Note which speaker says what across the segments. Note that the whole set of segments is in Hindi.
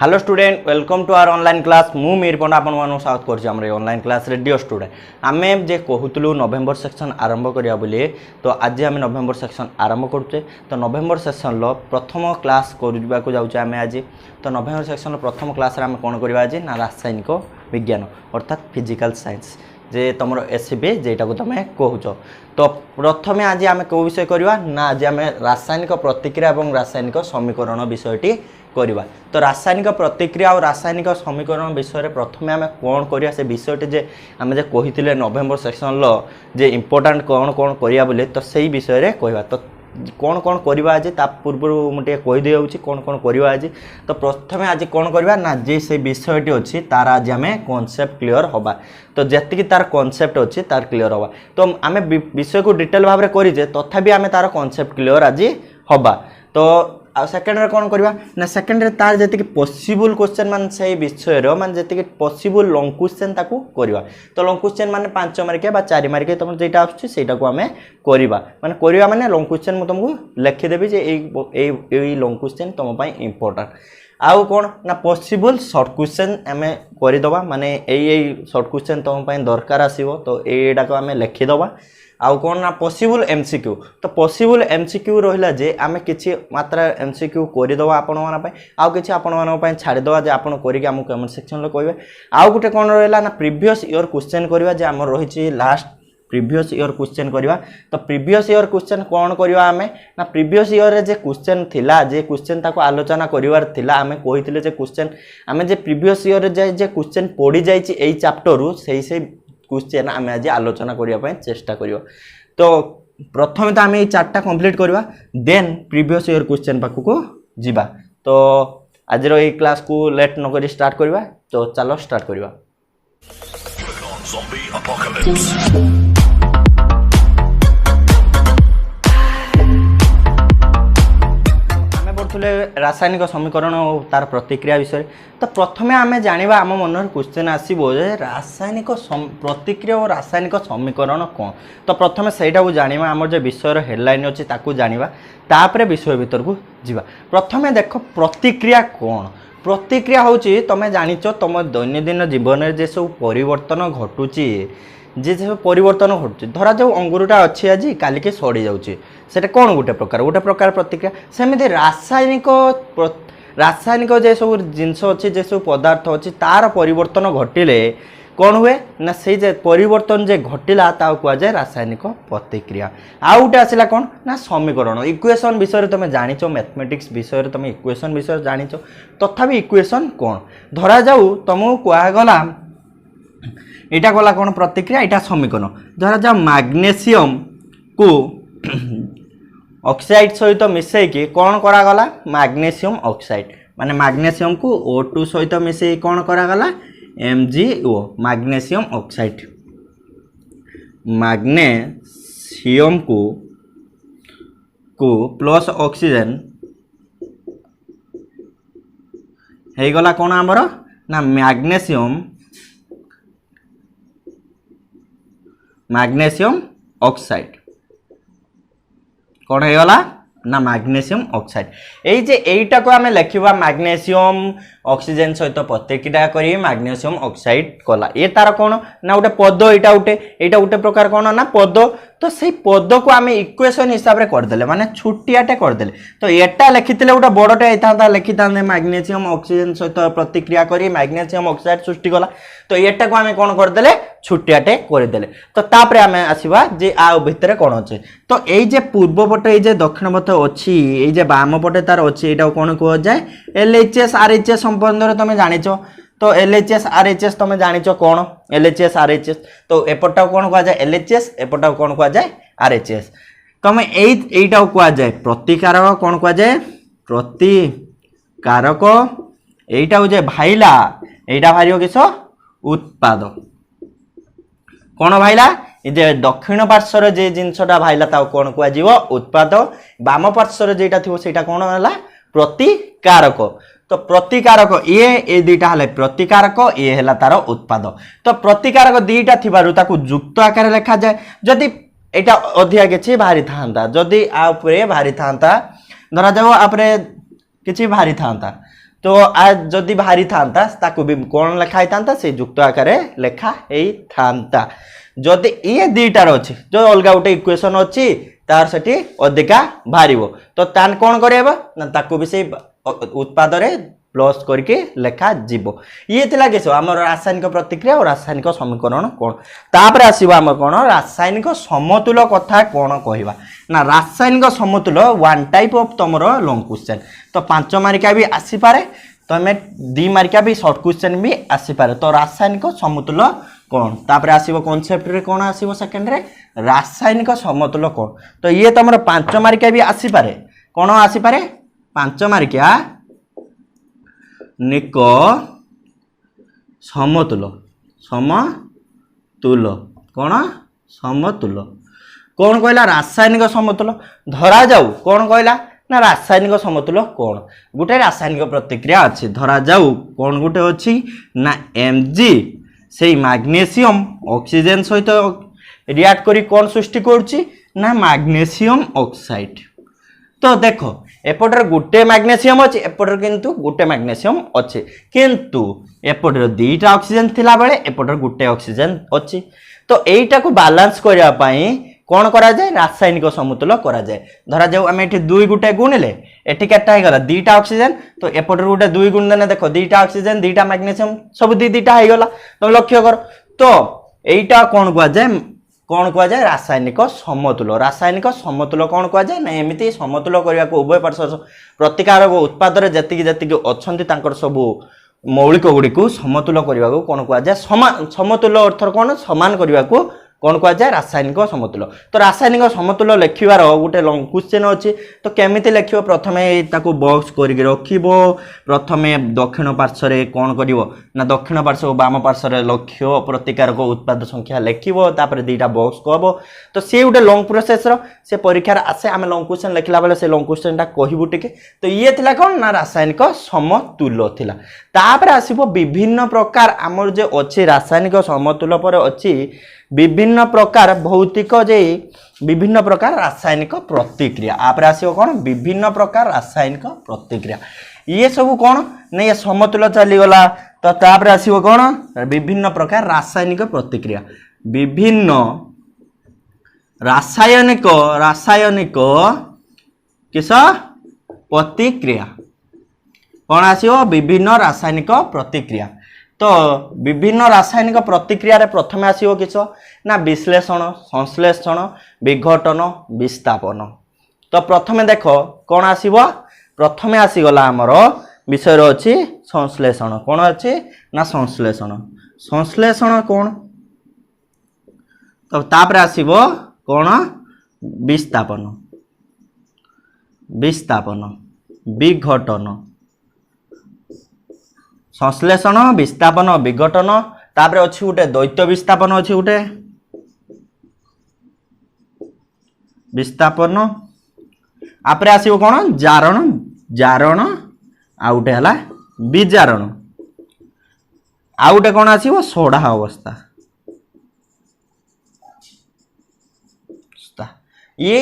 Speaker 1: Hello student welcome to our online class मु मीर पंडा आपण मानु स्वागत करछि हमर ऑनलाइन क्लास रेडियो स्टूडेंट आमे जे कहूतलु नवेम्बर सेक्शन आरंभ करिया बोली तो आज आमे नवेम्बर सेक्शन आरंभ करछे। तो नवेम्बर सेक्शन लो प्रथम क्लास करबा को जाउछे आमे आज। तो नवेम्बर सेक्शन लो प्रथम क्लास रे आमे कोन करबा आज ना रासायनिक विज्ञान अर्थात फिजिकल साइंस जे तुमरो एसबी जेटा को तमे कहूछ। तो प्रथमे आज आमे को विषय करबा ना आज आमे रासायनिक प्रतिक्रिया एवं रासायनिक समीकरण विषयटी करवा। तो रासायनिक प्रतिक्रिया और रासायनिक समीकरण विषय में प्रथम आम कौन करिया से विषयटी जे आम जे कही नवेम्बर सेक्शन लो जे इम्पोर्टाट कौन कौन करिया बोले तो सही विषय में कहवा। तो कौन कौन करवा आज ता पूर्व मुझे कहीदे कौन कौन करवा आज। तो प्रथम आज कौन करवा ना जे से विषयटी अच्छी तार आज आम कॉन्सेप्ट क्लियर हवा। तो जी तार कॉन्सेप्ट अच्छी तार क्लियर हवा। तो आम विषय को डिटेल भाव में करीजे तथापि आम तार कॉन्सेप्ट क्लियर आज हवा। तो आ सेकेंड रे कौन करवा ना सेकेंड रे तार जति पॉसिबल क्वेश्चन मान से विषय रो मान जति पॉसिबल लॉन्ग क्वेश्चन ताकू करवा। तो लॉन्ग क्वेश्चन माने 5 मार्किया बा 4 मार्किया तुम जेटा आछी सेटा को हमें करवा माने लॉन्ग क्वेश्चन मु तुमको लिखि देबी जे ए लॉन्ग क्वेश्चन तुम पई इंपोर्टेंट। आउ कौन ना पॉसिबल शॉर्ट क्वेश्चन हमें करदबा माने ए शॉर्ट क्वेश्चन तुम पई दरकार आसीबो। तो एटा को हमें लिखि दबा। आउ कौन ना पॉसिबल एमसीक्यू। तो पॉसिबल एमसीक्यू रहिला जे आमे किछि मात्रा एमसीक्यू करदबा आपण माना पय आउ किछि आपण माना पय छाडी दबा जे आपण करिके हमु कमेंट सेक्शन लो कहबे। आउ गुटे कोन रहिला ना प्रीवियस ईयर क्वेश्चन करबा जे हमर रहिछि लास्ट प्रीवियस ईयर क्वेश्चन करबा। तो प्रीवियस ईयर क्वेश्चन कोन करबा आमे ना प्रीवियस ईयर रे जे क्वेश्चन थिला जे क्वेश्चन ताको आलोचना करिवार थिला आमे कहिथिले जे क्वेश्चन आमे जे प्रीवियस ईयर रे जे क्वेश्चन पढी जाईछि एई चैप्टर रु सेई क्वेश्चन आम आज आलोचना करने चेष्टा करियो। तो प्रथम तो आम ये 4टा कंप्लीट करवा देन प्रीवियस ईयर क्वेश्चन पाखु को जीवा। तो आज ये क्लास को लेट न करी स्टार्ट करवा। तो चलो स्टार्ट करवा। रासायनिक समीकरण और तार प्रतिक्रिया विषय। तो प्रथमे आम जाना आम मन क्वेश्चन आसो रासायनिक प्रतिक्रिया और रासायनिक समीकरण कौन। तो प्रथम सहीटा को जाना आम जो विषय हेडलाइन अच्छी जाना तापर विषय भीतर को जीवा। प्रथम देख प्रतिक्रिया कौन। प्रतिक्रिया हूँ तुम जाच तुम दैनंदिन जीवन में जे सब परिवर्तन घटुची जे सब परिवर्तन घटुची धरा जो अंगुरटा अच्छी आज काल के सड़ी जाऊँगी सेटा कौन गोटे प्रकार प्रतिक्रिया। सेमती रासायनिक जे सब जिनस अच्छी जे सब पदार्थ अच्छी तार परिवर्तन घटिले कौन हुए ना से जे परिवर्तन जे घटिला ता कहुए रासायनिक प्रतिक्रिया। आउ गोटे आसला कौन ना समीकरण इक्वेशन विषय तुम जानिच मैथमेटिक्स विषय तुम इक्वेशन विषय जानिच तथापि इक्वेशन कौन धरा जाऊ तुमको कहगला यहाँ गला कौन प्रतिक्रिया यहाँ समीकरण धरा जाऊ मैग्नेशियम को ऑक्साइड सहित मिसेकी कौन करागला मैग्नेशियम ऑक्साइड माने मैग्नेशियम को O2 सहित मिसे कौन करागला MgO मैग्नेशियम ऑक्साइड। मैग्नेशियम को प्लस ऑक्सीजन हे गला कौन आमर ना मैग्नेशियम ऑक्साइड कौन होगा ना मैग्नेशियम ऑक्साइड। यहीटा को आम लिखा मैग्नेशियम ऑक्सीजन सहित प्रतिक्रिया करी मैग्नेशियम ऑक्साइड कला ये तार कौन ना गोटे पद यहाँ गोटे प्रकार कौन ना पद। तो से पद को आम इक्वेशन हिसाब से करदे माने छुटियाटे करदे। तो एटा लिखिते गोटे बड़टे होता लिखि था मैग्नेशियम ऑक्सीजन सहित प्रतिक्रिया करी मैग्नेशियम ऑक्साइड सृष्टि कला। तो एटा को आम कौन करदे छुटियाटे करदे। तो तापर आम आसवा जे आ भितर कौन अच्छे। तो ये पूर्व पटे ये दक्षिण पथ अच्छी ये बाम पटे तार अच्छी यहाँ कौन कह जाए LHS RHS संबंध तुम जानिच। तो LHS RHS तुम जानिच कौन LHS RHS। तो एपटा कौन कह जाए LHS एपटा कौन कह जाए RHS। तुम यहीटा कह जाए प्रतिकारक कौन कह जाए प्रतिकारक यहीटा हो जाए भाइला यहीटा भारी किस उत्पाद कौन भाइला ये दक्षिण पार्श्वर जे जिनसटा भाइला ता कौन कह उत्पाद बाम पार्श्वर जेटा थी सेटा कौन है प्रतिकारक। तो प्रतिकारक ये दुईटा है प्रतिकारक ये है तार उत्पाद। तो प्रतिकारक दुईटा थिबारु ताकू युक्त आकार लिखा जाए जदि एटा अधिका किछि बाहरी थांता जदि आ उपरे बाहरी थांता धरा जाओ आपरे किछि बाहरी थांता तो आज जदि बाहरी था ताकू भी कौन लिखाई था से युक्त आकार लेखा था जदि ये दुईटार अच्छी जो अलग गोटे इक्वेशन अच्छी तार से अधिका बाहर तो तान कौन करबा ना ताकू भी से उत्पाद प्लस करके लेखा जीव ये थिला किस आम रासायनिक प्रतिक्रिया और रासायनिक समीकरण कौन तापर आसीबा आम कौन रासायनिक समतुल कथा कौन कहवा ना रासायनिक समतुल वन टाइप ऑफ तुमर लॉन्ग क्वेश्चन तो 5 मार्किया भी आसी पारे तमें 2 मार्किया भी शॉर्ट क्वेश्चन भी आसी पारे तो रासायनिक समतुल कौन तापर आसीबो कॉन्सेप्ट रे कौन आसीबो सेकंड रे रासायनिक समतुल कौन तो ये तुमर 5 मार्किया भी आसी पारे कौन आसी पारे 5 मार्किया निक समतुल समतुल कौन समतुल कौन कहला रासायनिक समतुल धरा जाऊ कौन कहला ना रासायनिक समतुल कौन गोटे रासायनिक प्रतिक्रिया अच्छी धरा जाऊ कौन गोटे अच्छी ना Mg से मैग्नेशियम ऑक्सीजन सहित रिएक्ट करी कौन सृष्टि करुच्ची ना मैग्नेशियम ऑक्साइड तो देख एपटर गोटे मैग्नेशियम अच्छे एपटर किंतु गोटे मैग्नेशियम अच्छे किंतु एपटर 2टा ऑक्सीजन थिला बेले एपटर गोटे ऑक्सीजन अच्छी तो एटा को बैलेंस करया पई कौन करा जाए रासायनिक समतुल करा जाए धरा जाऊ आम एठी 2 गुटे गुणिले एठी केटा हे गला 2टा ऑक्सीजन तो एपटर गोटे 2 गुण देने देखो 2टा ऑक्सीजन 2टा मैग्नेशियम सब 2-2टा हे गला तो लक्ष्य कर तो एटा कौन कहा जाए रासायनिक समतुल कौन कहा जाए ना एमती समतुल करने को उभय पार्श्व प्रतिकारक उत्पाद जी अच्छा सबू मौलिक गुड़ी को समतुल करने को कौन कहा जाए समतुल अर्थ कौन सामान करने को कौन कहा जाए रासायनिक समतुल तो रासायनिक समतुल लिखार गोटे लॉन्ग क्वेश्चन अच्छी तो केमिति लिख प्रथमे ताको बॉक्स करके रखिब प्रथमे दक्षिण पार्श्व कौन कर ना दक्षिण पार्श्व बाम पार्श्व लक्ष्य प्रतिकारक उत्पाद संख्या लिखिब तापर 2टा बॉक्स कहब तो सी गोटे लॉन्ग प्रोसेस से परीक्षार आसे आम लॉन्ग क्वेश्चन लिखला बेले से लॉन्ग क्वेश्चन टा कहबू टिके तो ये थिला कौन ना रासायनिक समतुल थिला तापर आसीबो विभिन्न प्रकार आमर जे अच्छी रासायनिक समतुल पर अच्छी विभिन्न प्रकार भौतिक जे विभिन्न प्रकार रासायनिक प्रतिक्रिया आपरे आसीबो कौन विभिन्न प्रकार रासायनिक प्रतिक्रिया ये सब कौन नहीं ये समतुल चली गला तो तापर आसीबो कौन विभिन्न प्रकार रासायनिक प्रतिक्रिया विभिन्न रासायनिक किस प्रतिक्रिया कौन आसीबो विभिन्न रासायनिक प्रतिक्रिया तो विभिन्न रासायनिक प्रतिक्रिया रे प्रथमे आसीबो किस ना विश्लेषण संश्लेषण विघटन विस्थापन तो प्रथमे देख कौन आसीबो प्रथमे आसीगला आमर विषय अच्छी संश्लेषण कौन अच्छी ना संश्लेषण कौन तो तापर आसीबो कौन विस्थापन विघटन संश्लेषण विस्थापन विघटन तापर अच्छी गोटे द्वैत विस्थापन अच्छी गोटे विस्थापन आपरे आसीबो कौन जारण आ गोटे हला विजारण आ गोटे कौन आसीबो सोढ़ा अवस्था ये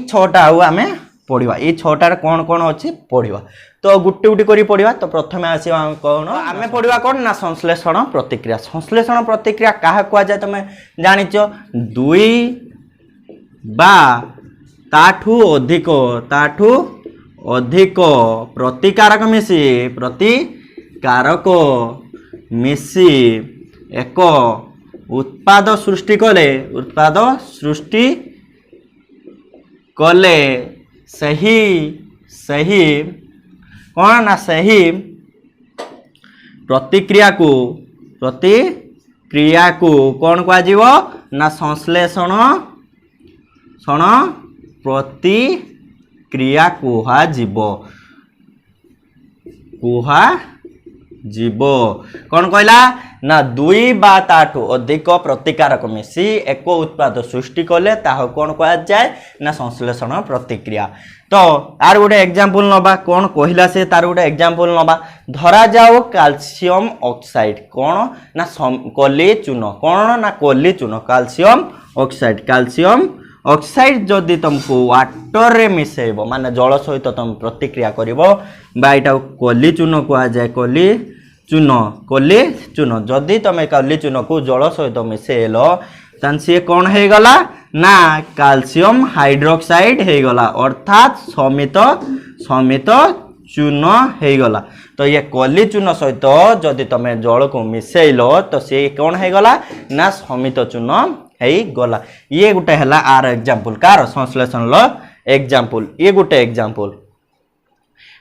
Speaker 1: 6टा आमे पढ़ा ये 6टार कौन कौन अच्छी पढ़ा तो गुटे गुटे करी पढ़ा तो प्रथमे आसवा कौन आमे पढ़ा कौन ना संश्लेषण प्रतिक्रिया क्या कह जाए तुम जानिच 2 बा ताठू अधिक प्रतिकारक मिसी एक उत्पाद सृष्टि कले सही कौन ना सही प्रतिक्रिया को कौन कह ना संश्लेषण प्रतिक्रिया कौन कहला ना 2 बा ताठू अधिक प्रतिकारक मिसी एक उत्पाद सृष्टि कले ताहा कौन कह जाए ना संश्लेषण प्रतिक्रिया तो आर गोटे एग्जांपल नबा कौन कहला से तार गोटे एग्जांपल नबा धरा जाओ कैल्शियम ऑक्साइड कौन ना कली चून कौन ना कली चून कैल्शियम ऑक्साइड जदि तुमको वाटर रे मिसेब माने जल सहित तुम प्रतिक्रिया करिवो बा एटा कली चून कुआ जाए कली चून जदि तुम कली चून को जल सहित मिसेलो तान सी कौन है गला ना कैल्शियम हाइड्रोक्साइड है गला अर्थात समित समित चून है गला। तो ये कली चून सहित जदि तुम जल को मिसेलो तो सी कौन है गला ना समित चून है गला। ये गोटे है आर एग्जांपल कार संश्लेषण लो एग्जांपल ये गोटे एग्जांपल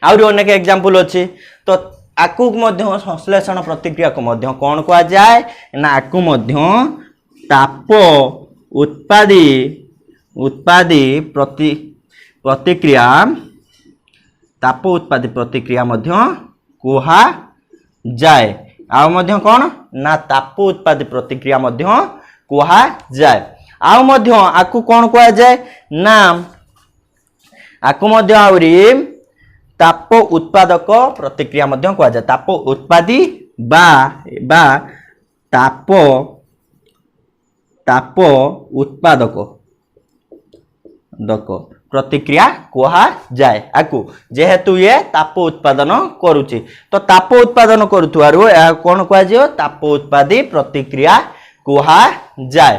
Speaker 1: आउरी अनेक एग्जांपल अच्छी। तो आकु मध्य संश्लेषण प्रतिक्रिया को मध्य कौन कहा जाए ना आकु मध्य ताप उत्पादी प्रतिक्रिया ताप उत्पादी प्रतिक्रिया मध्य कुहा जाए आ मध्य कौन ना ताप उत्पादी प्रतिक्रिया मध्य कुहा जाए आ मध्य आकु कौन कहा जाए ना आकु मध्य आउरी ताप उत्पादक प्रतिक्रिया मध्य कहा जाए ताप उत्पादी बा ताप उत्पादक प्रतिक्रिया कहा जाए आकु जेहेतु ये ताप उत्पादन करुची तो ताप उत्पादन करुथुआरु कौन कहा जाए ताप उत्पादी प्रतिक्रिया कहा जाए।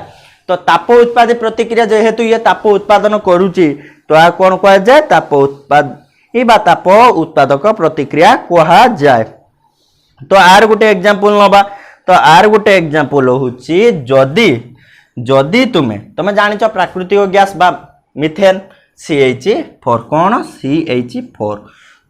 Speaker 1: तो ताप उत्पादी प्रतिक्रिया जेहेतु ये ताप उत्पादन करुची तो आ कौन कहा जाए ताप उत्पादी बा ताप उत्पादक प्रतिक्रिया कहा जाए। तो आर गोटे एग्जांपल नबा तो आर गोटे एग्जांपल होची जदि तुमे जानिଛ प्राकृतिक गैस बा मिथेन CH4 कौन CH4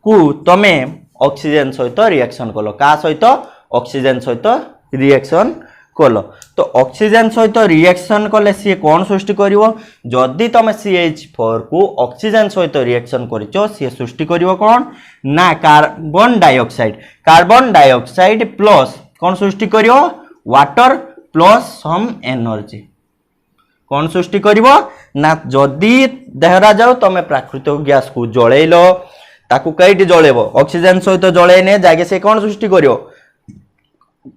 Speaker 1: को तमे ऑक्सीजन सहित रिएक्शन कलो का सहित ऑक्सीजन सहित रिएक्शन कलो तो ऑक्सीजन सहित रिएक्शन कले सी कौन सृष्टि करिवो जदि तमे CH4 को ऑक्सीजन सहित रिएक्शन करिचो सी सृष्टि करिवो कौन ना कार्बन डाइऑक्साइड प्लस कौन सृष्टि करिवो वाटर प्लस सम एनर्जी कौन सृष्टि करिवो ना जदि देहरा जाओ तमे प्राकृतिक गैस को जळेलो ताकू कईटी जळेबो ऑक्सीजन सहित जळेने जागे से कौन सृष्टि करिवो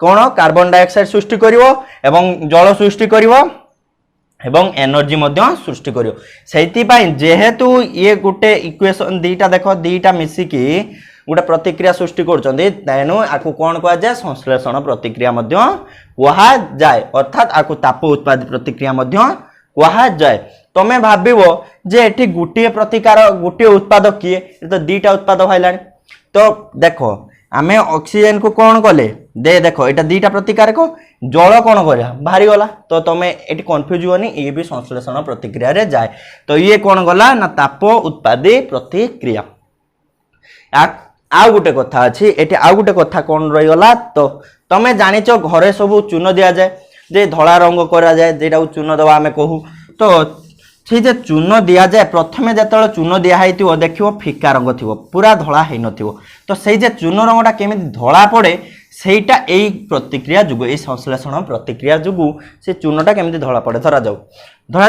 Speaker 1: कौन कार्बन डाइऑक्साइड सृष्टि करिवो एवं जल सृष्टि करिवो एवं एनर्जी मध्य सृष्टि करिवो सेति पई जेहेतु ये गुटे इक्वेशन दीटा देखो दीटा मिसिकी गोटे प्रतिक्रिया सृष्टि करछन्ती तेनु आकु कौन कहा जाए संश्लेषण प्रतिक्रिया मध्य कहा जाए अर्थात आकु ताप उत्पादी प्रतिक्रिया मध्य कहा जाए। तमे भाबिबो जे एठी गुटिए प्रतिकार गुटिए उत्पाद किए तो दीटा उत्पाद होइलानी तो देखो आमे ऑक्सीजन को कौन कले दे देखो एटा दीटा प्रतिकार को जल कौन करिया बाहरी गला तो तमे एठी कंफ्यूज होनी ये भी संश्लेषण प्रतिक्रिया रे जाए। तो ये कौन गला ना ताप उत्पादी प्रतिक्रिया। आउ गोटे कथा अच्छी एटी आउ गोटे कथा कौन रही गला तो तमे जानिछ घरे सब चून दिया जाए जे धला रंग करा जाए जेटा चून दवा आमे कहू तो से जे चून दिया जाए प्रथमे जेतले चून दिया हैतिवो देखिवो फिका रंग थिवो पूरा धला है नथिवो तो से जे चून रंगटा केमिति धला पड़े सेटा एई प्रतिक्रिया जुगु एई संश्लेषण प्रतिक्रिया जुगु से चूनटा केमिति धला पड़े धरा जाऊ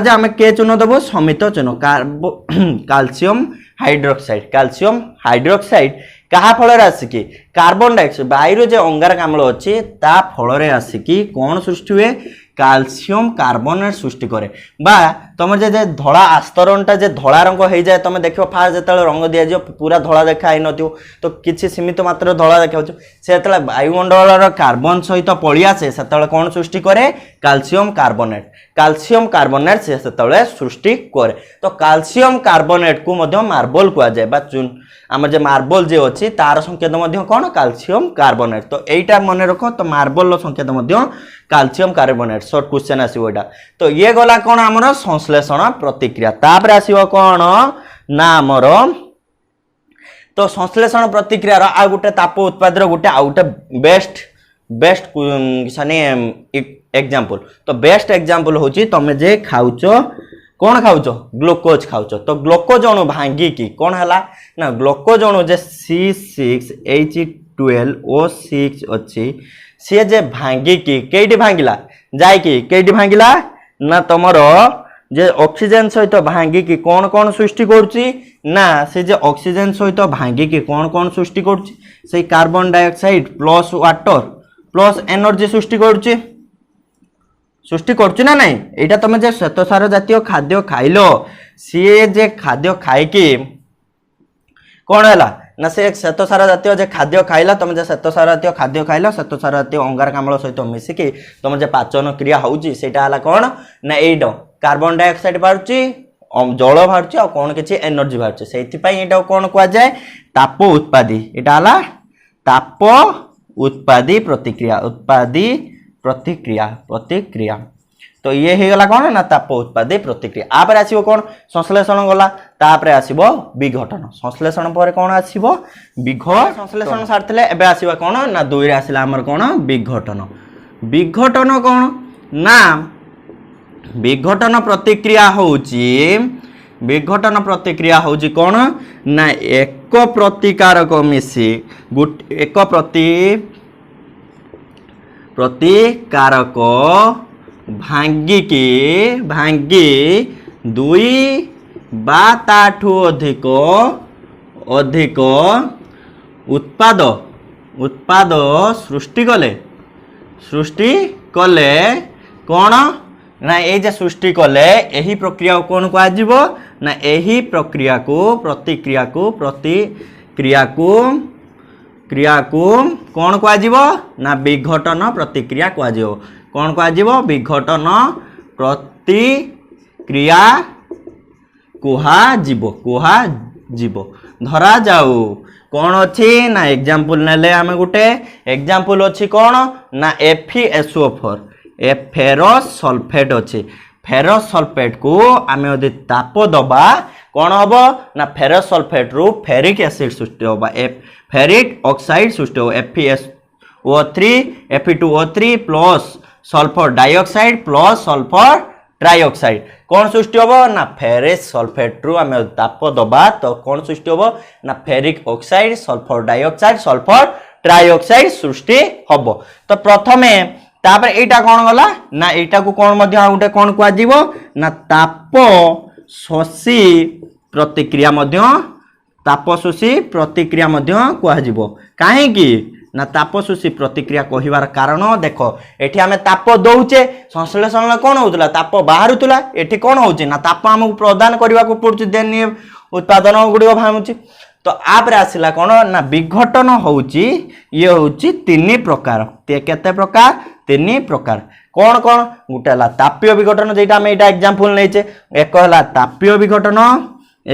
Speaker 1: आमे के चून देबो समित चून कैल्शियम हाइड्रोक्साइड कहा फल आसिकी कार्बन डाइऑक्साइड वायु जो अंगारकाम्ल अच्छी ता फल आसिकी कौन सृष्टि हुए कैल्शियम कार्बोनेट सृष्टि करे बा तुम जे धला आस्तरणटा जे धला रंग हो जाए तुम देखो फास्ट जो रंग दि जाए पूरा धला देखा ही नथियो तो किसी सीमित मात्रा धला देखा से वायुमंडल कार्बन सहित पड़ी आसे से कौन सृष्टि करे कैल्शियम कार्बोनेट से सृष्टि करे। तो कैल्शियम कार्बोनेट को मध्य मार्बल कहा जाए बा चून आम जे मार्बल जे अच्छी तार संकेत मध्य कौन कैल्शियम कार्बोनेट। तो यहीटा मन रख तो मार्बल संकेत मध्य कैल्शियम कार्बोनेट शॉर्ट क्वेश्चन आसीबो एटा। तो ये गला कौन आमर संश्लेषण प्रतिक्रिया तापर आसीबो कौन ना आमर तो संश्लेषण प्रतिक्रिया आ गोटे ताप उत्पादर गोटे आ गोटे बेस्ट साने एग्जांपल। तो बेस्ट एग्जांपल होची तमे जे खाउच कौन खाउच ग्लूकोज खाउच तो ग्लूकोज अणु भांगी की कौन हला ना ग्लूकोज अणु जे C6H12O6 अच्छी सी जे भांगी की केटी भांगिला जाए कि केटी भांगिला ना तुमर जे ऑक्सीजन सहित भांगी की कौन कौन सृष्टि करुची ना से जे ऑक्सीजन सहित भांगी की कौन कौन सृष्टि करुची से carbon dioxide plus water plus energy सृष्टि करुची सृष्टि करछु ना नहीं एटा तुम जे श्वेतसार जातीय खाद्य खाइलो सी जे खाद्य खाइकी कौन है ना से श्वेतसार जातीय जे खाद्य खाइला तुम जे श्वेतसार जातीय खाद्य खाइला श्वेतसार जातीय अंगारकाम्ल सहित मिसिकी तुम जे पाचन क्रिया होउची सेटा हला कौन ना एडो कार्बन डाइऑक्साइड बाहरुची जल बाहरुची और कौन किछि एनर्जी बाहरुची सेति पई एटा कौन कुआ जाय ताप उत्पादी एटा हला ताप उत्पादी प्रतिक्रिया प्रतिक्रिया तो ये हो गला कौन ना ताप उत्पादी प्रतिक्रिया आप आसीबो कौन संश्लेषण गला तापर आसीबो विघटन संश्लेषण पर कौन आसीबो संश्लेषण सारथिले एबे आसीबो कौन ना 2 रे आसीला हमर कौन विघटन विघटन कौन ना विघटन प्रतिक्रिया होउची कौन ना एक प्रतिकारक मिसी एक प्रतिकारक भांगी 2 बा ताठू अधिक उत्पाद सृष्टि कले कौन ना ये जे सृष्टि कले यही प्रक्रिया कौन कह ना यही प्रक्रिया को प्रतिक्रिया को कौन कह ना विघटन प्रतिक्रिया कह कौन कह विघटन प्रतिक्रिया कुहाजिबो धरा जाऊ कौन अच्छी ना एग्जांपल नेले आमे गुटे एग्जांपल अच्छी कौन ना FeSO4 फेरस सल्फेट अच्छी फेरस सल्फेट को आमे यदि ताप दबा कौन हम ना फेरस सल्फेट रु फेरिक एसिड सृष्टि होबा फेरिक ऑक्साइड सृष्टि हो FeSO3 Fe2O3 plus sulphur dioxide plus sulphur trioxide कौन सृष्टि होबो ना फेरस सल्फेट रु आमे ताप दबा तो कौन सृष्टि होबो ना ferric oxide sulphur dioxide sulphur trioxide सृष्टि होबो तो प्रथमे तापर एटा कौन गला ना एटा को कौन मध्य गोटे कौन कुआ जीवो ना ताप शोषी प्रतिक्रिया कुआ जीवो काहे की ना ताप शोषी प्रतिक्रिया कहिवार कारण देखो एठी आमे ताप दउचे संश्लेषण कौन होतला ताप बाहरुतला एठी कौन होची ना ताप हमकु प्रदान करबा को पड़ुची देन उत्पादन गुडी भामुची तो आप आसला कौन ना विघटन होउची ये होउची 3 प्रकार ते केते प्रकार 3 प्रकार कौन कौन गोटे हला तापीय विघटन जेटा आमे एटा एग्जांपल नैचे एक हला तापीय विघटन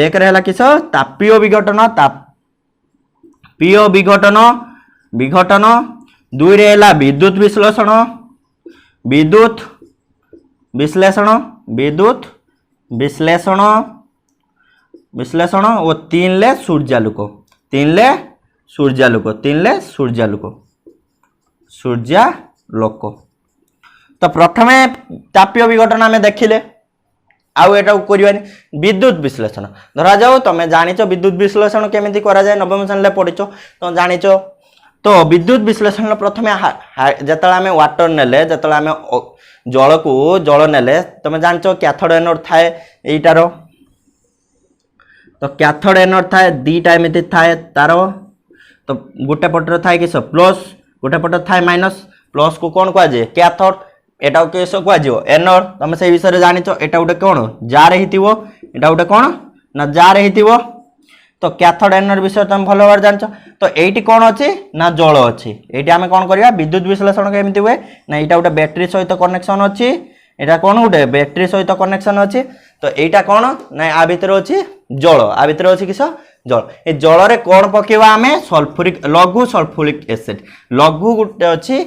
Speaker 1: एक रे हला किस तापीय विघटन विघटन 2 रे हला विद्युत विश्लेषण और 3 ले सूर्यालोक तो प्रथमे तापीय विघटन आमे देखिले आउ एटा करबानी विद्युत विश्लेषण धरा जाओ तमे जानिचो विद्युत विश्लेषण केमिति करा जाय नवम श्रेणी पढिचो तो जानिचो तो विद्युत विश्लेषण प्रथमे जतला आमे वाटर नेले जतला आमे जल नेले तमे जानिचो कैथोड एनोड थाए एटार तो कैथोड एनोड थाए दीटा एमिति थाए तार तो गोटे पटर थाए किस प्लस गोटे पटर थाए माइनस प्लस को कौन कह जाए कैथोड एटा किस कह जाओ एनोड तुम से विषय जानिच एटा गोटे कौन जार हिथिबो एटा गोटे कौन ना जार हिथिबो तो कैथोड एनोड विषय तुम भल भाव जानिच तो एटी कौन अच्छी ना जल अच्छी एटी आमे कौन करिया विद्युत विश्लेषण केमिति हुए ना एटा गोटे बैटरी सहित कनेक्शन अच्छी एटा कौन गोटे बैटरी सहित कनेक्शन अच्छी तो एटा कौन ना आ भीतर अच्छी जल आ भीतर अच्छी किस जल ए जल रे कौन पकेवा आमे सल्फ्यूरिक लघु सल्फ्यूरिक एसिड लघु गोटे अच्छी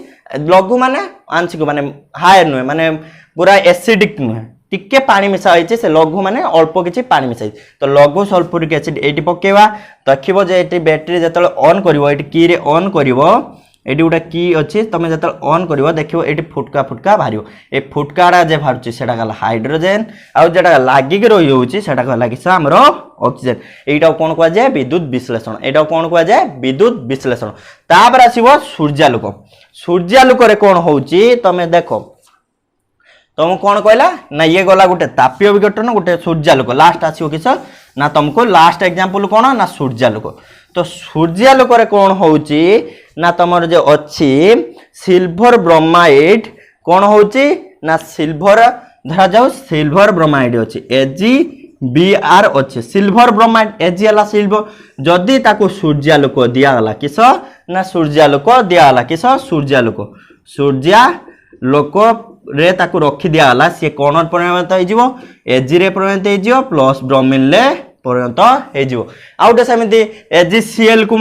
Speaker 1: लघु माने आंशिक माने हाई नुहे माने पूरा एसिडिक नुहे टिके पानी मिसा होइछे से लघु माने अल्प किछि पानी मिसाई तो लघु सल्फ्यूरिक एसिड एटी पकेवा देखिबो जे एटी बैटरी जतले ऑन करिवो एटी की रे ऑन करिवो एटी गोटे की अच्छी तुम जो ऑन कर देखो ये फुटका फुटका बाहर ए फुटकाटा जे बाहर से हाइड्रोजेन आउ जो लागिक रही है लगे आमर ऑक्सीजन यहीटा कौन कह जाए विद्युत विश्लेषण यहाँ कौन कह जाए विद्युत विश्लेषण तापर आसो सूर्यालोक सूर्यालोक कौन हो तुम देख तुम कौन कहला ना ये गला गोटे तापीय विघटन गोटे सूर्यालोक लास्ट आसो किस ना तुमको लास्ट एग्जांपल कौन ना सूर्यालोक तो सूर्यालोक कौन हो ना तुम जो अच्छी सिल्वर ब्रोमाइड कौन हो ना सिल्वर धरा जाऊ सिल्वर ब्रोमाइड अच्छी AgBr अच्छे सिल्वर ब्रोमाइड Ag है सिल्वर जदि ताको सूर्यालोक दिगला किस ना सूर्यालोक दिगला किस सूर्यालोक रे ताको रखी दिगला सी कौन परिणत हो Ag रे परिणत हो प्लस ब्रोमीन रे परिणत हो आउटे सेमती AgCl को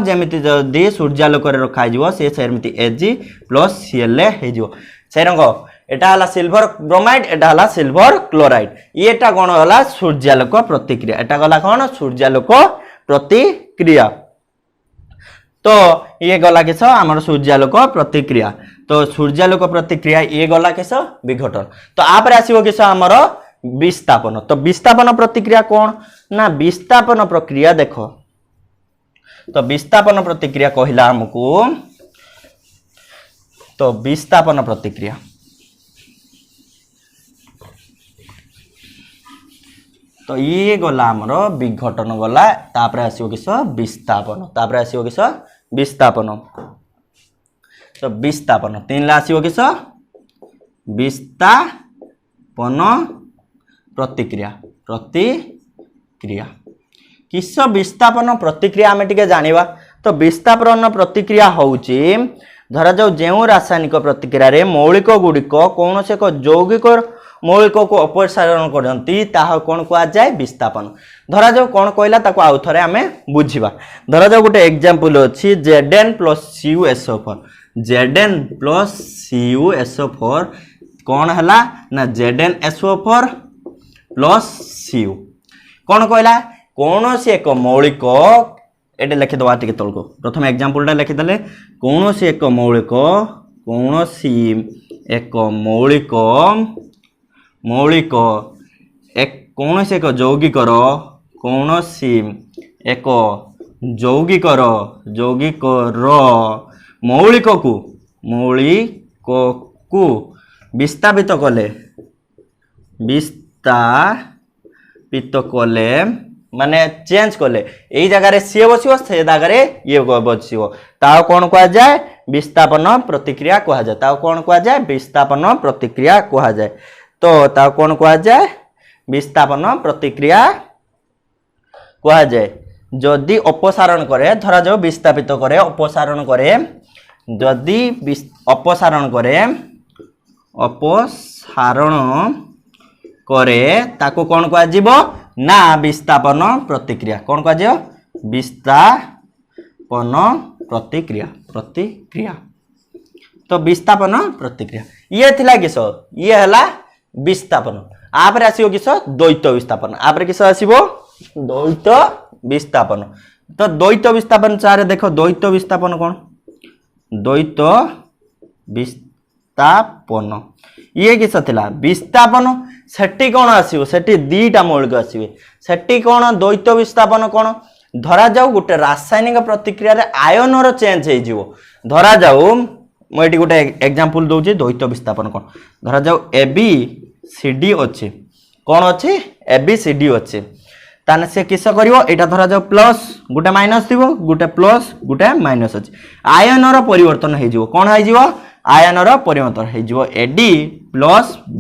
Speaker 1: जमी जदि सूर्यालोक रखा सी सेमती Ag प्लस Cl हो से रंग एटा हला सिल्वर ब्रोमाइड एटा हला सिल्वर क्लोराइड येटा कोन हला सूर्यालोक प्रतिक्रिया एटा गला कोन सूर्यालोक प्रतिक्रिया तो ये गला किस आमर सूर्यालोक प्रतिक्रिया तो सूर्यालोक प्रतिक्रिया ये गला किस विघटन तो आप आसीबो किस आमर विस्थापन तो विस्थापन प्रतिक्रिया कौन ना विस्थापन प्रक्रिया देखो तो विस्थापन प्रतिक्रिया कहला हमको तो विस्थापन प्रतिक्रिया तो ये गला आमर विघटन गला तापर आसीबो किस विस्थापन तापर आसीबो किस विस्थापन तो विस्थापन तीन ला आसीबो किस विस्थापन प्रतिक्रिया किस विस्थापन प्रतिक्रिया आमे टिके जानिबा तो विस्थापन प्रतिक्रिया होउची धरा जाऊ जेउ रासायनिक प्रतिक्रिया रे मौलिक गुड़िक कौन से एक यौगिक मौलिक को अपसारण करती कौन कह जाए विस्थापन धरा जाऊ कौन कहला ताको आउ थरे आमे बुझिबा धरा जाऊ गोटे एग्जांपल अछि Zn + CuSO4 Zn + CuSO4 कौन हला ना ZnSO4 + Cu कौन कहला कौन से एक मौलिक एटे लिखि दवा टिके तलको प्रथम एग्जांपलटा लिखि देले कौन से एक मौलिक एक कौन से एक यौगिकर कौन एक यौगिकर मौलिक को विस्थापित कले माने चेंज कले यही जगह सी बस से जगह ये बस कौन कह जाए विस्थापन प्रतिक्रिया कह जाए कौन कह जाए विस्थापन प्रतिक्रिया कह जाए तो कौन कह जाए विस्थापन प्रतिक्रिया कह जाए जदि अपसारण करे धरा जाओ विस्थापित करे अपसारण करे जदि अपसारण करे ताको कौन कह जीवो ना विस्थापन प्रतिक्रिया कौन कह जाओ विस्थापन प्रतिक्रिया तो विस्थापन प्रतिक्रिया ये थिला किस ये हला विस्थापन आपरे आसीबो किस द्वैत विस्थापन आपरे किस आसीबो द्वैत विस्थापन तो द्वैत विस्थापन चारे देखो द्वैत विस्थापन कौन द्वैत विस्थापन ये किस थिला विस्थापन सेठी कौन आसीबो सेठी दीटा मौलिक आसीबे सेठी कौन द्वैत विस्थापन कौन धरा जाऊ गोटे रासायनिक प्रतिक्रिया रे आयन रो चेंज हे जिवो धरा जाऊ मैं ये गोटे एग्जांपल दूची द्वैत विस्थापन कौन धरा जाऊ ABCD अच्छे कौन अच्छे ABCD अच्छे ताने से किस करिवो एटा धरा जाऊ प्लस गोटे माइनस थिबो गोटे प्लस गोटे माइनस अच्छे आयन रो परिवर्तन हे जिवो कौन हे जिवो आयन रो परिवर्तन हे जिवो AD +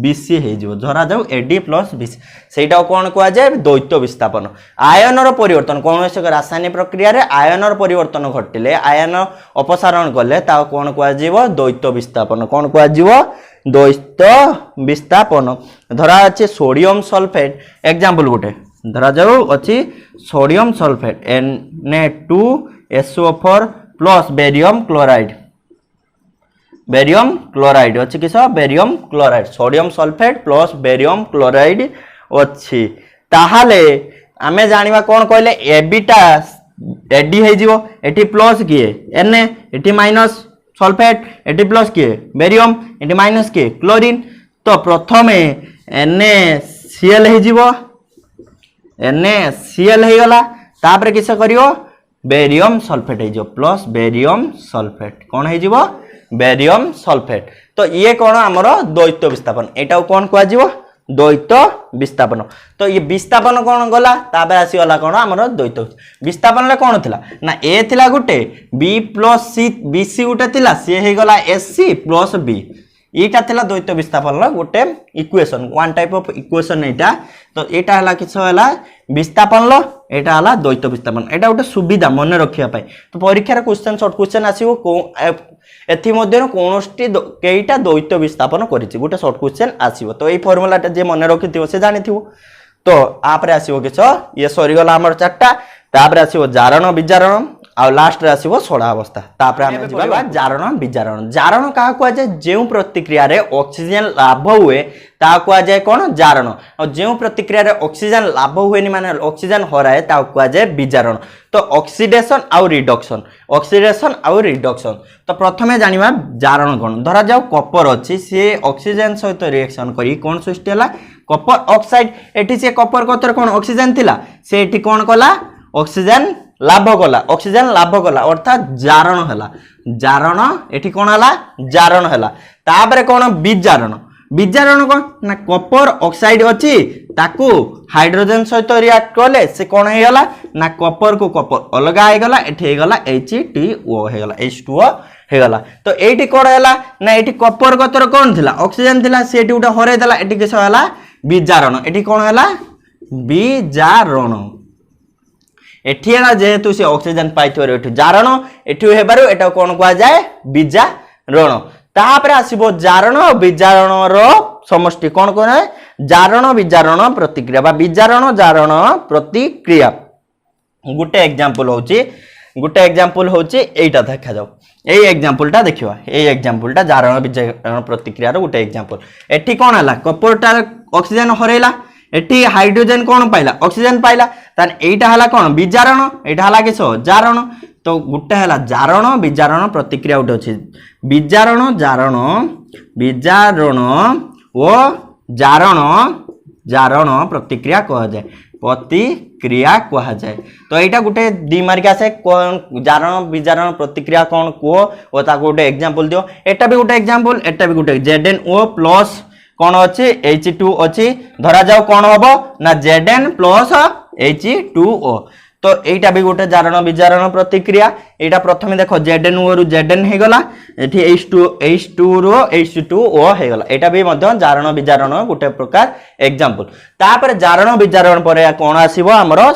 Speaker 1: BC हे जिवो धरा जाऊ AD + BC सेटा कौन कह जाए द्वैत विस्थापन आयन रो परिवर्तन कौन से रासायनिक प्रक्रिया रे आयन रो परिवर्तन घटिले आयन अपसारण कले ता कौन कह जीवो द्वैत विस्थापन कौन कह जीवो द्वैत विस्थापन धरा अछि सोडियम सल्फेट एग्जांपल गोटे धरा जाऊ अछि sodium sulphate Na2SO4 + barium chloride अच्छी किस barium chloride sodium sulphate + barium chloride अच्छी ताहाले आमे जानिबा कोन कहले एबिटा एडी हे जिवो एटी प्लस किए Na eighty minus sulphate eighty plus किए बेरियम एटी माइनस किए क्लोरीन तो प्रथमे NaCl हे जिवो NaCl हे गला तापर किस करियो बेरियम सल्फेट हे जिवो प्लस बेरियम सल्फेट कौन हे जिवो बेरियम सल्फेट तो ये कौन आमर द्वैत विस्थापन एटा कौन कह जीवो द्वैत विस्थापन तो ये विस्थापन कौन गला तापर आसी गला कौन आमर द्वैत विस्थापन ले कौन थिला ना ए थिला गुटे B + C BC गुटे थिला से हे गला SC + B এইটা थिला द्वैत विस्थापन गोटे equation one type of equation एटा तो एटा हला किछ हला विस्थापन लो एटा हला द्वैत विस्थापन एटा गोटे सुविधा मन रखिया पाई तो परीक्षा रे क्वेश्चन शॉर्ट क्वेश्चन आसीबो एथि मध्ये कोनोष्टि केइटा द्वैत विस्थापन करिछि गोटे शॉर्ट क्वेश्चन आसीबो तो एई फार्मूला जे मन रखिथिबो से जानिथिबो तो आपरे आसीबो किछ ये सरी गला हमर चारटा तापरे आसीबो जारण विजारण आ लास्ट रे आसीबो सोडा अवस्था तापरे हम जिबा जारण विजारण जारण का को जे जेउ प्रतिक्रिया रे ऑक्सीजन लाभ हुए ता को जाय कोन जारण और जेउ प्रतिक्रिया रे ऑक्सीजन लाभ हुए नि माने ऑक्सीजन हराए ता को जाय विजारण तो ऑक्सीडेशन आ रिडक्शन तो प्रथमे जानिबा जारण कोन धरा जाओ कॉपर अछि से ऑक्सीजन सहित रिएक्शन करी कोन सृष्टि हला कॉपर ऑक्साइड एठी से कॉपर कतर कोन ऑक्सीजन थिला से एठी कोन कला ऑक्सीजन लाभ कला अर्थात जारण हला जारण एठी कोन हला जारण हला ताबरे कोन विजारण कोन ना कॉपर ऑक्साइड अछि ताकू हाइड्रोजन सहित रिएक्ट करले से कोन हे गला ना कॉपर को कॉपर अलग आइ गला एठी हे गला H2O हे गला H2O हे गला तो एठी कोन हला ना एठी कॉपर कतर कोन थिला ऑक्सीजन थिला से एठी उटा हरे देला एठी किस हला विजारण एठी कोन हला विजारण एठी हला जेहेतु से ऑक्सीजन पाइथोर एठी जारण एठी हेबारो एटा कोन कुआ जाय विजारण तापरे आसीबो जारण विजारण रो समष्टि कोन कोन जारण विजारण प्रतिक्रिया बा विजारण जारण प्रतिक्रिया गुटे एग्जांपल होची एटा देखा जाओ एई एग्जांपलटा देखिवा एई एग्जांपलटा जारण विजारण प्रतिक्रिया रो गुटे एग्जांपल एठी कोन हला कॉपरटा ऑक्सीजन हरेला एठी हाइड्रोजन कोन पाइला ऑक्सीजन पाइला तान एटा हला कोन विजारण एटा हला किसो जारण तो गुटे हला जारण विजारण प्रतिक्रिया उठे अछि विजारण ओ जारण प्रतिक्रिया कह जाए तो एटा गुटे दी मार्क आसे कोन जारण विजारण प्रतिक्रिया कोन को ओ ता गुटे एग्जांपल दियो एटा भी गुटे एग्जांपल एटा भी गुटे ZnO प्लस कोन अछि H2 अछि धरा जाओ कोन हबो ना Zn प्लस H2O तो एटा भी गोटे जारण विजारण प्रतिक्रिया एटा प्रथमे देखो ZnO रु Zn हे गला एठी H2 रो H2O हे गला एटा भी मध्य जारण विजारण गोटे प्रकार एग्जांपल तापर जारण विजारण परे कोन आसीबो हमरो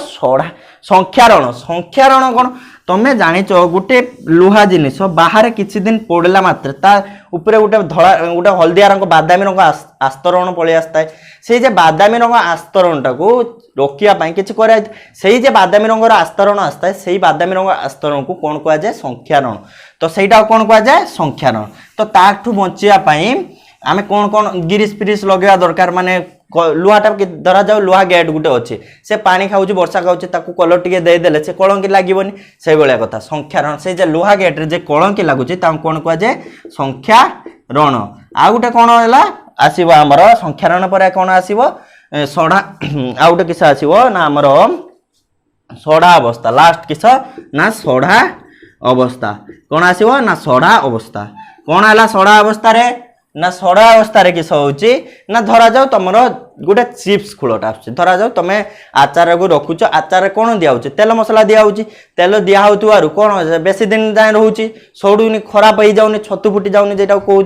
Speaker 1: संख्यारण कोन तमे जानिचो गोटे लुहा जिनिस बाहर किछि दिन पड़ला मात्र ता ऊपर गोटे धळा गोटे हल्दिया रंग बादामी रंग आस्तरण पळे आस्ताय से जे बादामी रंग आस्तरण टाको रोकिया पाई किछि करे सेही जे बादामी रंगर आस्तरण आस्ताय सेही बादामी रंग आस्तरण को कोन कुआ जाय संख्यारण तो सेटा कोन कुआ जाय संख्यारण तो ताठू बंचिया पाई आमे कोन गिरिस पिरिस लगेया दरकार माने लुहाटा धरा जाओ लुहा गेट गुटे अच्छे से पानी खाऊची वर्षा खाऊची ताकू कलर टिके दे देले से कलंकी लागबोनी से बेले कथा संख्यारण से जे लुहा गेट रे जे कलंकी लागुची ता कोन कुआ जाय संख्यारण आ गुटे कोन होला आसीबो हमर संख्यारण पर कोन आसीबो सोडा आ गुटे किस आसीबो ना हमर सोडा अवस्था लास्ट किस ना सोडा अवस्था कोन आसीबो ना सोडा अवस्था कोन हला सोडा अवस्था रे ना सोडा अवस्था रे किस होउची ना धरा जाओ तमर गोटे चिप्स खुलटा आछे धरा जाओ तमे आचार को रखुचो आचार कोन दिया होची तेल मसला दिया होची तेल दिया होतुआरु कोन बेसी दिन जाय रहउची सोडुनी खराब होई जाउनी छतु फुटी जाउनी जेटा कहू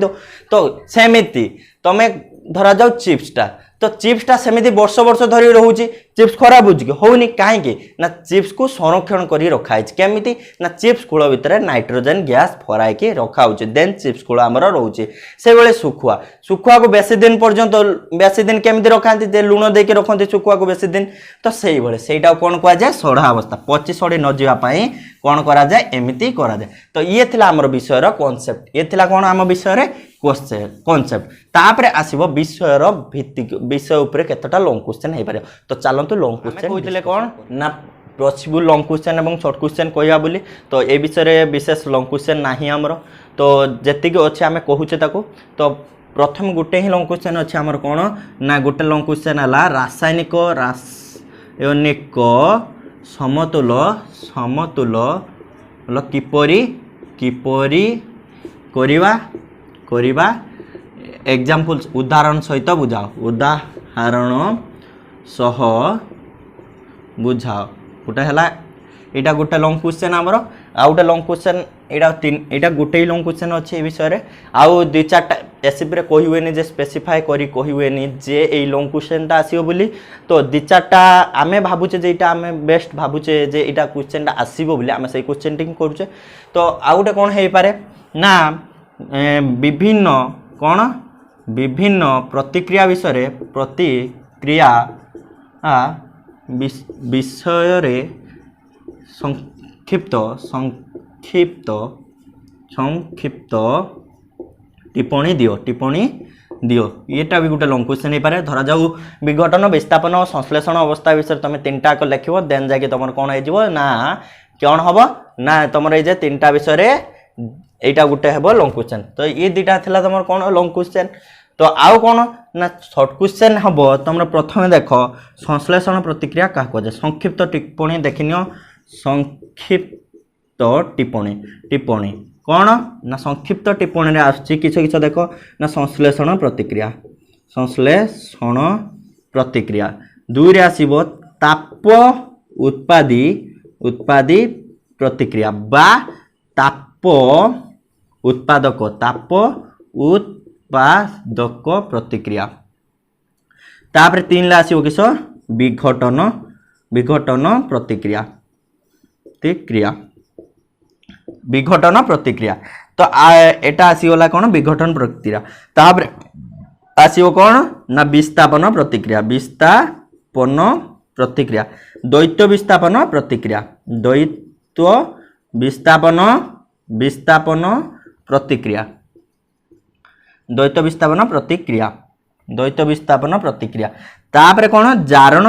Speaker 1: तो सेमिति तमे धरा जाओ चिप्सटा तो चिप्सटा सेमिति वर्ष वर्ष धरी रहउची चिप्स खराब होची होउनी काहे के ना चिप्स को संरक्षण करी रखा है केमिति ना चिप्स खुळ भितर नाइट्रोजन गैस फराय के रखा होची देन चिप्स खुळ हमर रहउची से बेले सुखुआ को बेसी दिन पर्यंत बेसी दिन केमिति रखांती जे लूण दे के रखंती सुखुआ को बेसी दिन तो सेही बेले सेटा कोन कुआ जाय सोडा अवस्था पची सड़ी न जिवा पई कोन करा जाय एमिति करा जाय तो ये थिला हमर विषय रो कांसेप्ट ये थिला कोन हम विषय रे कांसेप्ट तापरे आसीबो विषय रो भित्तिक विषय ऊपर केतटा लॉन्ग क्वेश्चन हे पारे तो चलंतु लॉन्ग क्वेश्चन होइतले कोन ना पॉसिबल लॉन्ग क्वेश्चन एवं शॉर्ट क्वेश्चन कहया बोली तो ए विषय रे विशेष लॉन्ग क्वेश्चन नाही हमरो तो जेतिक अछि हमें कहूचे ताको तो प्रथम गुटे ही लॉन्ग क्वेश्चन अछि हमर कोन ना गुटे लॉन्ग क्वेश्चन हला रासायनिक समतुल किपरि करिवा एग्जांपल उदाहरण सहित बुझाओ उदाहरण सह बुझाओ गोटे हला एटा गोटे लॉन्ग क्वेश्चन हमरो आ गोटे लॉन्ग क्वेश्चन एटा गोटे ही लॉन्ग क्वेश्चन अच्छे विषय रे आउ दु चारटा एससीपी रे कहि हुएनी जे स्पेसिफाई करी कहि हुएनी जे ए लॉन्ग क्वेश्चन ता आसीबो बोली तो दु चारटा आमे भाबुचे जे एटा आमे बेस्ट भाबुचे जे एटा क्वेश्चन ता आसीबो बोली आमे सेही क्वेश्चन टिंग करूचे तो आउ गोटे कोन हेई पारे ना विभिन्न कोन विभिन्न प्रतिक्रिया विषय रे प्रतिक्रिया विषय रे संक्षिप्त टिप्पणी दियो येटा भी गोटे लॉन्ग क्वेश्चन हो पारे धरा जाऊ विघटन विस्थापन और संश्लेषण अवस्था विषय तुम तीनटा लिखिबो देन जाके तुम कौन हो ना कौन हम ना तुम ये तीनटा विषय रे एटा गोटे हेबो लॉन्ग क्वेश्चन तो ये दुटा थिला तुम कौन लॉन्ग क्वेश्चन तो आउ कौन ना शॉर्ट क्वेश्चन हम तुम प्रथम देख संश्लेषण प्रतिक्रिया क्या कह संक्षिप्त टिप्पणी देखिनियो संक्षिप्त टिप्पणी कौन ना संक्षिप्त टिप्पणी रे आछि किछ किछ देख ना संश्लेषण प्रतिक्रिया दुई रे आसीबो ताप उत्पादी प्रतिक्रिया बा ताप उत्पादक प्रतिक्रिया तापर 3 ला आसीबो किस विघटन प्रतिक्रिया तो एटा आसीगला कौन विघटन प्रतिक्रिया तापर आसीबो कौन ना विस्थापन प्रतिक्रिया द्वैत विस्थापन प्रतिक्रिया द्वैत विस्थापन प्रतिक्रिया तापर कौन जारण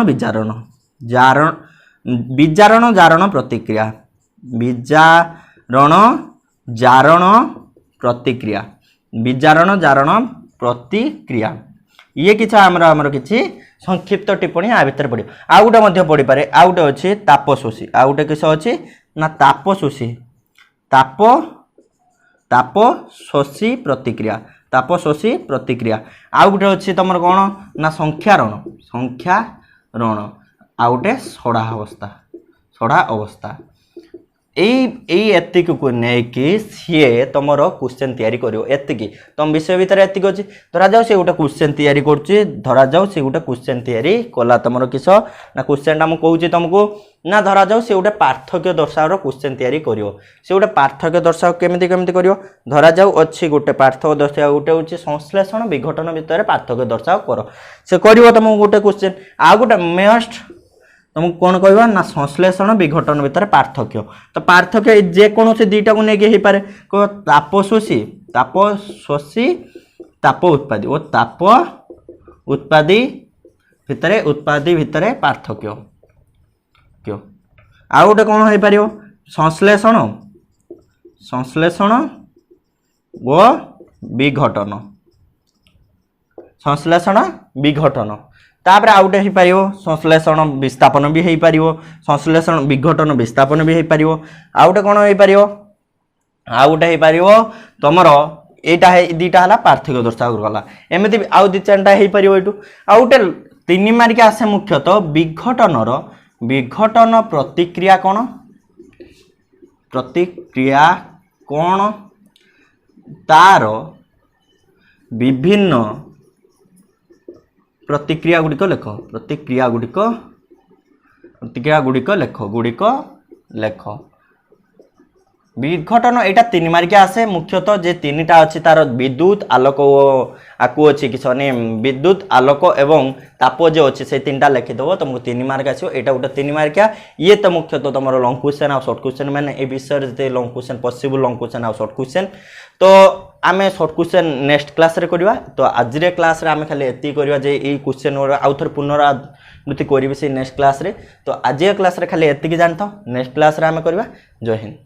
Speaker 1: जारण प्रतिक्रिया ये किछा हमर किछि संक्षिप्त टिप्पणी आ भीतर पड़ो आ गोटे मध्य पड़ी पारे आ गोटे अछि तापशोषी आ गोटे किस अछि ना तापशोषी प्रतिक्रिया आ गोटे अछि तमर कोन ना संख्यारण आ गोटे सड़ा अवस्था एतिक को नेकी सी तुम क्वेश्चन तैयारी करियो एतिकी तुम विषय भितर एतिक अछि धरा जाऊ से गोटे क्वेश्चन तैयारी करछि धरा जाऊ से गोटे क्वेश्चन तैयारी कला तुमर किस ना क्वेश्चन टा मु कहूछि तुमको ना धरा जाऊ से गोटे पार्थक्य दर्शाओ क्वेश्चन तैयारी करियो से गोटे पार्थक्य दर्शाओ केमिति करियो धरा जाऊ अछि गोटे पार्थक्य दर्शाओ गोटे होछि संश्लेषण विघटन भितर पार्थक्य दर्शाओ करो से करियो तुम गोटे क्वेश्चन आ गोटे मस्ट तुमको कौन कहवा ना संश्लेषण विघटन भितर पार्थक्य तो पार्थक्य जे कौन से दुईटा को लेके हो पारे कह तापशोषी ताप उत्पादी और ताप उत्पादी भितर पार्थक्य क्यों आ गोटे कौन हो पार संश्लेषण व विघटन तापर आउ गोटे हो संश्लेषण विस्थापन भी हो पार संश्लेषण विघटन विस्थापन भी हो पार आउ गोटे कौन हो पार आउ गोटे हो पार तुमर यहाँ दुईटा है पार्थक्य दर्शा गला एमती आउ दु चार हो पार यू आउ गोटे 3 मार्क आसे मुख्यतः विघटन प्रतिक्रिया कौन तार विभिन्न प्रतिक्रिया गुड़िक लेख विघटन यहाँ 3 मार्किया आसे मुख्यतः जे 3टा अच्छी तार विद्युत आलोक आकु अच्छी कि विद्युत आलोक एवं ताप जो अच्छे से 3टा लिखिदेव तुमको 3 मार्क आसो यहाँ गोटे 3 मार्किया ये तो मुख्यतः तुम लॉन्ग क्वेश्चन आ शॉर्ट क्वेश्चन मैंने ये विषय जो long question possible long question आ शॉर्ट क्वेश्चन तो आमे शॉर्ट क्वेश्चन नेक्स्ट क्लास रे करवा तो आज रे क्लास रे आमे खाली एति करवा जे ई क्वेश्चन आउ थर पुनरावृत्ति करिवे से नेक्स्ट क्लास रे तो आज क्लास रे खाली एति की जानथो नेक्स्ट क्लास रे आमे करवा जय हिंद।